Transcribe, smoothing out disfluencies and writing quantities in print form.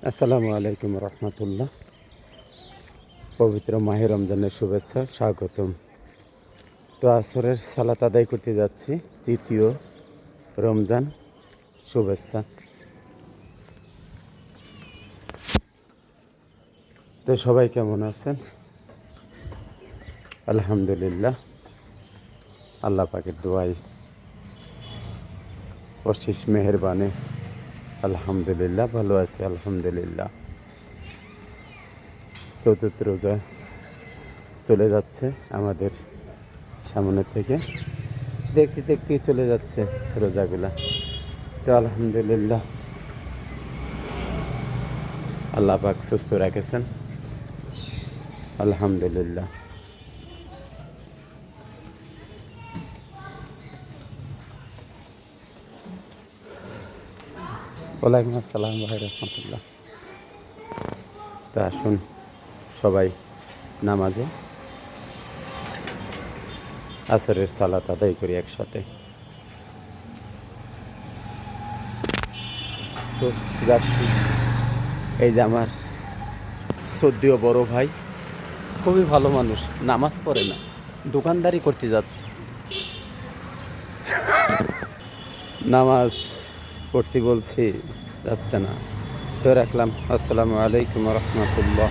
আসসালামু আলাইকুম রহমতুল্লাহ। পবিত্র মাহে রমজানের শুভেচ্ছা, স্বাগতম। তো আসরের সালাত আদায় করতে যাচ্ছি, তৃতীয় রমজান শুভেচ্ছা। তো সবাই কেমন আছেন? আলহামদুলিল্লাহ, আল্লাহ পাকের দোয়াই অশেষ মেহেরবানি। আলহামদুলিল্লাহ ভালো আছি, আলহামদুলিল্লাহ। চতুর্থ রোজা চলে যাচ্ছে আমাদের সামনে থেকে, দেখতে দেখতেই চলে যাচ্ছে রোজাগুলা। তো আলহামদুলিল্লাহ, আল্লাহ পাক সুস্থ রেখেছেন, আলহামদুলিল্লাহ। ওয়ালাইকুম আসসালাম ভাই রহমতুল্লাহ। তো আসুন সবাই নামাজে আসরের সালাত আদায় করি একসাথে। তো যাচ্ছি, এই যে আমার সদ্যীয় বড় ভাই, খুবই ভালো মানুষ, নামাজ পড়ে না, দোকানদারি করতে যাচ্ছে। নামাজ পড়তে বলছি, যাচ্ছে না। তো রাখলাম। আসসালামু আলাইকুম রহমতুল্লাহ।